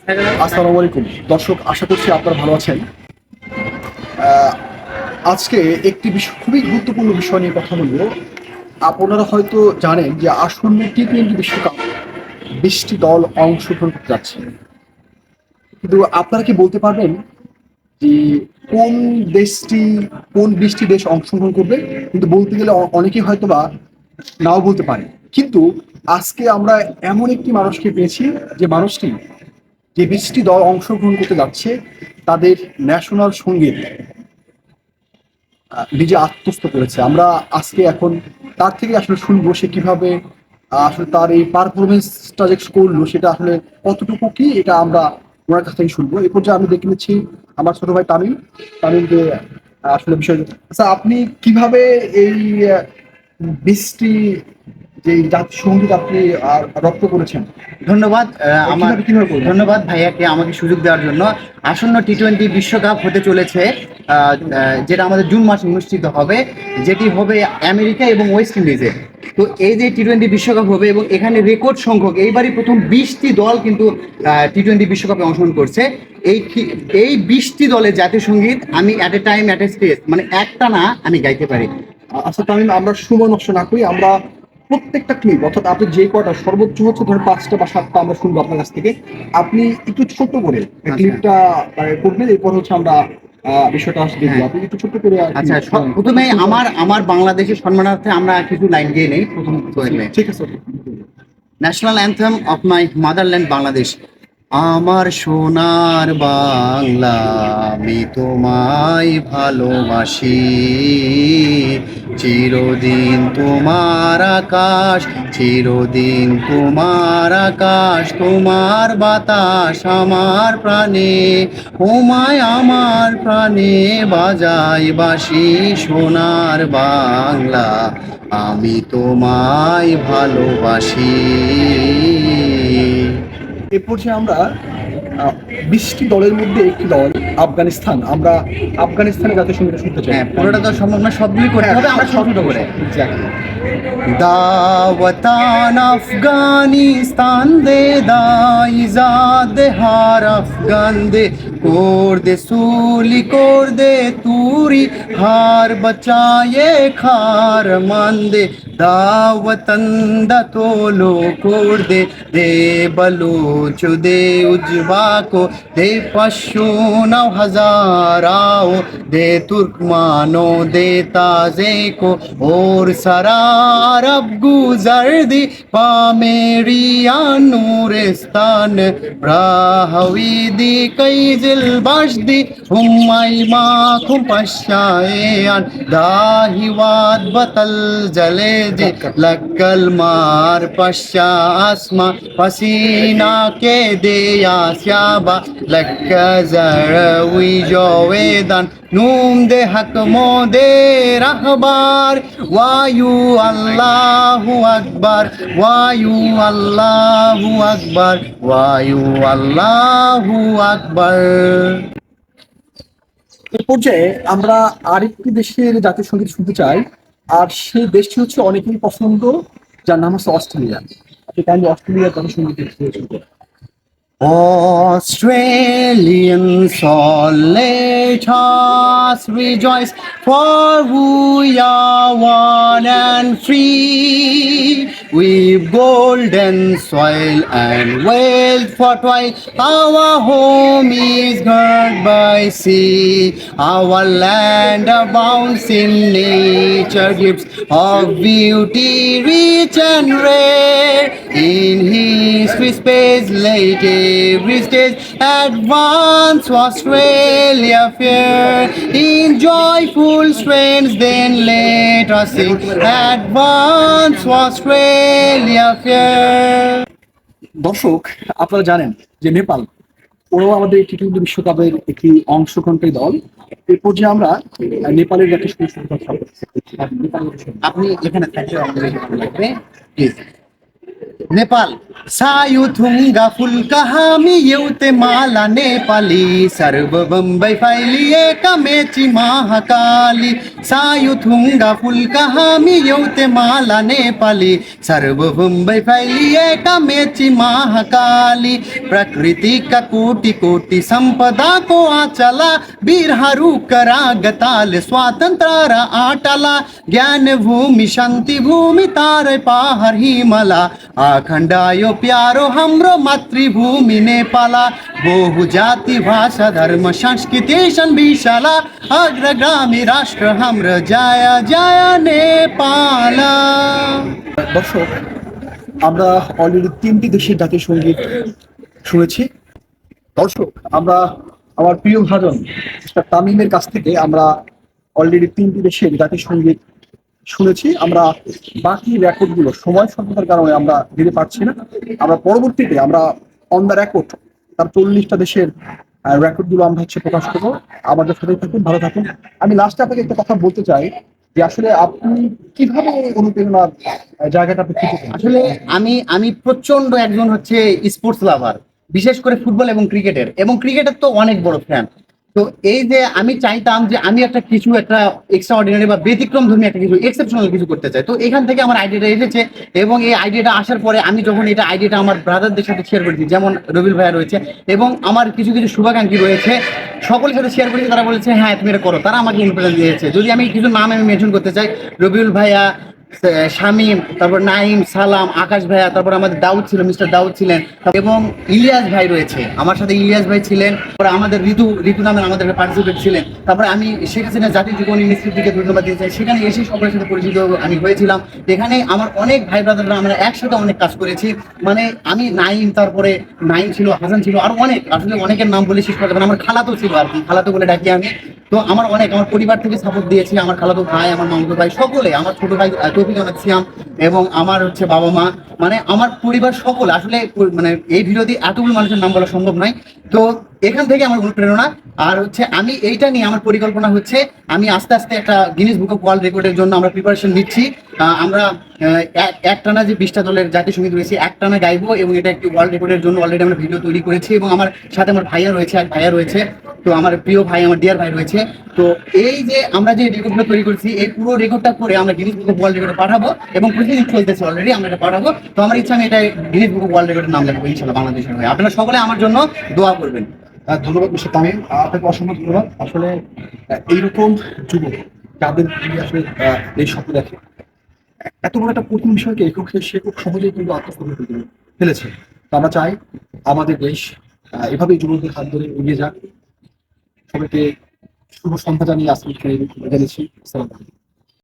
আসসালামু আলাইকুম দর্শক, আশা করছি আপনারা ভালো আছেন। আজকে একটি খুবই গুরুত্বপূর্ণ বিষয় নিয়ে কথা বলবো। আপনারা হয়তো জানেন যে আসন্ন টি-20 বিশ্বকাপ 20টি দল অংশগ্রহণ করতে যাচ্ছে, কিন্তু আপনারা কি বলতে পারবেন যে কোন দেশটি, কোন 20টি দেশ অংশগ্রহণ করবে? কিন্তু বলতে গেলে অনেকেই হয়তো বা নাও বলতে পারে। কিন্তু আজকে আমরা এমন একটি মানুষকে পেয়েছি, যে মানুষটি যে 20টি দল অংশগ্রহণ করতে যাচ্ছে তাদের ন্যাশনাল সঙ্গীত নিজে আত্মস্থ করেছে। আমরা আজকে এখন তার থেকে আসলে শুনবো সে কিভাবে আসলে তার এই পারফরমেন্সটা যে করলো সেটা আসলে কতটুকু কি, এটা আমরা ওনার কাছ থেকে শুনবো। এই পর্যায়ে আমি দেখে নিচ্ছি আমার ছোট ভাই তামিমকে আসলে বিষয়। আচ্ছা, আপনি কিভাবে এই 20টি যে জাতীয় সঙ্গীত আপনি রপ্ত করেছেন? ধন্যবাদ। কিভাবে কিভাবে করবেন? ধন্যবাদ ভাইয়াকে আমাকে সুযোগ দেওয়ার জন্য। আসন্ন টি-20 বিশ্বকাপ হতে চলেছে, যেটা আমাদের জুন মাসে অনুষ্ঠিত হবে, যেটি হবে আমেরিকা এবং ওয়েস্ট ইন্ডিজে। তো এই যে টি-20 বিশ্বকাপ হবে এবং এখানে রেকর্ড সংখ্যক, এইবারই প্রথম 20টি দল কিন্তু টি-20 বিশ্বকাপে অংশগ্রহণ করছে। এই 20টি দলের জাতীয় সঙ্গীত আমি at a time at a stage, মানে একটা না আমি গাইতে পারি। আচ্ছা তামিম, আমরা সময় নষ্ট না করি, আমরা প্রত্যেকটা ক্লিপ, অর্থাৎ আপনি যে কটা সর্বোচ্চ হচ্ছে ধরেন 5টা বা 7টা আমরা শুনবো আপনার কাছ থেকে। আপনি একটু ছোট্ট করে ক্লিপটা করবেন, এরপর হচ্ছে আমরা বিষয়টা আসলে দেখবো। হ্যাঁ। আপনি একটু ছোট্ট করে আচ্ছা, প্রথমে আমার বাংলাদেশের সম্মানার্থে আমরা কিছু লাইন গেয়ে নেই। প্রথম ঠিক আছে। National anthem of my motherland Bangladesh. আমার সোনার বাংলা, আমি তোমায় ভালোবাসি, চিরদিন তোমার আকাশ, চিরদিন তোমার আকাশ, তোমার বাতাস আমার প্রাণে, ওমায় আমার প্রাণে বাজাই বাঁশি, সোনার বাংলা আমি তোমায় ভালোবাসি। এ পর্যায়ে আমরা 20টি দলের মধ্যে একটি দল আফগানিস্তান, আমরা আফগানিস্তানের জাতীয় সঙ্গীতটা শুনতে চাই। হ্যাঁ, পুরোটা তো সম্ভব না, সবগুলি করতে হবে, আমরা ছোট ছোট করে। দাওয়াতান আফগানিস্তান দে, দাইজাদ হার আফগান দে, কোর দে সুলি কোর দে তুরি, হার বাঁচায়ে খার মান দে, দাওয়াতন দা তোলো কোর দে, দে বলুচ দে উজবা को दे पश्चूनव हजाराओ, दे तुर्कमानो दे ताजे को, और सरार अब गुजर दी पामेरिया नूरिस्तान, राहवी दी कई जिल बश दी, हुम्माई माखुम पश्चाएन, दाहिवाद बतल जले जे, लक्कल मार पश्चा आसमा, पसीना के दे यास्याबा, लक्का जरवी जोवेदान, नूम दे हकमो दे रहबार, वायु अल्लाहु अकबर, वायु अल्लाहु अकबर, वायु अल्लाहु अकबर। এই পর্যায়ে আমরা আরেকটি দেশের জাতীয় সঙ্গীত শুনতে চাই, আর সেই দেশটি হচ্ছে অনেকেই পছন্দ, যার নাম হচ্ছে অস্ট্রেলিয়া। আপনি কাইন্ডলি অস্ট্রেলিয়ার জাতীয় সঙ্গীত শুনতে। Australians all let us rejoice, for we are one and free. We've golden soil and wealth for toil, our home is girt by sea. Our land abounds in nature gifts of beauty rich and rare. In history space late every stage, advance Australia fair. In joyful strains then let us sing, advance Australia fair. দর্শক, আপনারা জানেন যে নেপাল, ওরাও আমাদের টি-20 বিশ্বকাপের একটি অংশগ্রহণকারী দল। এই পর্যায়ে আমরা নেপালের জাতীয় সঙ্গীত শুনতে পাচ্ছি। আপনি এখানে থাকলে আমাদের লাগবে প্লিজ। नेपाल सायुथुंगा फुलका हामी एउटे माला नेपाली सर्व बम्बई फैलिए कमेची महाकाली सायुथुंगा फुलका हामी एउटे माला नेपाली सर्व बम्बई फैलिए कमेची महाकाली प्रकृति का कोटि कोटि संपदा को आचला वीरहरू करागताल स्वातन्त्र र आटला ज्ञान भूमि शान्ति भूमि तारै पहाड हिमाला अखण्डायो प्यारो हाम्रो मातृभूमि नेपाला बहु जाति भाषा धर्म संस्कृति छन् विशाला अग्रगामी राष्ट्र हाम्रो जय जय नेपाला। দর্শক, আমরা অলরেডি 3টি দেশের জাতীয় সঙ্গীত শুনেছি। দর্শক, আমরা আমার প্রিয় ভাজন মিস্টার তামিমের কাছ থেকে আমরা অলরেডি 3টি দেশের জাতীয় সঙ্গীত শুনেছি। আমরা বাকি রেকর্ডগুলো সময় স্বল্পতার কারণে আমরা দিতে পারছি না। আমরা পরবর্তীতে আমরা অন দ্য রেকর্ড তার 40টা দেশের রেকর্ডগুলো আমরা প্রকাশ করবো। আমাদের সাথে থাকুন, ভালো থাকুন। আমি লাস্টে আপনাকে একটা কথা বলতে চাই যে আসলে আপনি কিভাবে অনুপ্রেরণার জায়গাটা আপনি খুঁজে পেলেন? আসলে আমি প্রচন্ড একজন হচ্ছে স্পোর্টস লাভার, বিশেষ করে ফুটবল এবং ক্রিকেটের তো অনেক বড় ফ্যান। তো এই যে আমি চাইতাম যে আমি একটা এক্সট্রা অর্ডিনারি বা ব্যতিক্রম ধর্মী একটা কিছু এক্সেপশনাল কিছু করতে চাই। তো এখান থেকে আমার আইডিয়াটা এসেছে এবং এই আইডিয়াটা আসার পরে আমি যখন আইডিয়াটা আমার ব্রাদারদের সাথে শেয়ার করেছি, যেমন রবিউল ভাইয়া রয়েছে এবং আমার কিছু কিছু শুভাকাঙ্ক্ষী রয়েছে, সকলের সাথে শেয়ার করেছি। তারা বলেছে হ্যাঁ তুমি এটা করো, তারা আমাকে অনুপ্রেরণা দিয়েছে। যদি আমি কিছু নাম আমি মেনশন করতে চাই, রবিউল ভাইয়া, শামীম, তারপর নাইম, সালাম, আকাশ ভাইয়া, তারপর আমাদের দাউদ ছিল, মিস্টার দাউদ ছিলেন এবং ইলিয়াস ভাই রয়েছে আমার সাথে, ইলিয়াস ভাই ছিলেন। তারপরে আমাদের ঋতু নামের আমাদের পার্টিসিপেট ছিলেন। তারপরে আমি শেখ হাসিনা জাতীয় জীবনী ইনস্টিটিউটকে ধন্যবাদ দিতে চাই, সেখানে এসে সকলের সাথে পরিচিত আমি হয়েছিলাম। এখানে আমার অনেক ভাই ব্রাদাররা আমরা একসাথে অনেক কাজ করেছি। মানে আমি তারপরে নাইম ছিল, হাসান ছিল, আর অনেক, আসলে অনেকের নাম বলে শেষ করতে পারেন। আমার খালাতো ছিল আর কি, খালাতো বলে ডাকি আমি। তো আমার পরিবার থেকে সাপোর্ট দিয়েছি, আমার খালাতো ভাই, আমার মামাতো ভাই, সকলে, আমার ছোট ভাই তৌফিক সিয়াম এবং আমার হচ্ছে বাবা মা, মানে আমার পরিবার সকলে। আসলে মানে এই ভিডিওতে এতগুলো মানুষের নাম বলা সম্ভব নয়। তো এখান থেকে আমার অনুপ্রেরণা। আর হচ্ছে আমি এইটা নিয়ে আমার পরিকল্পনা হচ্ছে আমি আস্তে আস্তে একটা গিনেস বুক অফ ওয়ার্ল্ড রেকর্ডের জন্য আমরা প্রিপারেশন নিচ্ছি। আমরা একটানা যে 20টা দলের জাতীয় সঙ্গীত রয়েছে একটানা গাইবো এবং এটা একটি ওয়ার্ল্ড রেকর্ডের জন্য অলরেডি আমরা ভিডিও তৈরি করেছি এবং আমার সাথে আমার ভাইয়া রয়েছে। তো আমার প্রিয় ভাই, আমার ডিয়ার ভাই রয়েছে। তো এই যে আমরা যে রেকর্ডটা তৈরি করেছি, এই পুরো রেকর্ডটা করে আমরা গিনেস বুক অফ ওয়ার্ল্ড রেকর্ডে পাঠাবো এবং প্রতিদিন চলতেছে অলরেডি, আমরা এটা পাঠাবো। তো আমার ইচ্ছা আমি এটা গিনেস বুক অফ ওয়ার্ল্ড রেকর্ডের নাম লিখবো ইনশাআল্লাহ বাংলাদেশের হয়ে। আপনারা সকলে আমার জন্য দোয়া করবেন। ধন্যবাদ মিস্টার তামিম, আপনাকে অসংখ্য ধন্যবাদ। আসলে এইরকম যুবক যাদের আসলে এই স্বপ্ন দেখে, এত বড় একটা কঠিন বিষয়কে সে খুব সহজেই কিন্তু আত্মস্থ করে ফেলেছে। তো আমরা চাই আমাদের দেশ এভাবেই যুবকদের হাত ধরে এগিয়ে যাক। সবাইকে শুভ সন্ধ্যা জানিয়ে আজকে জানিয়েছি। আসসালামু আলাইকুম।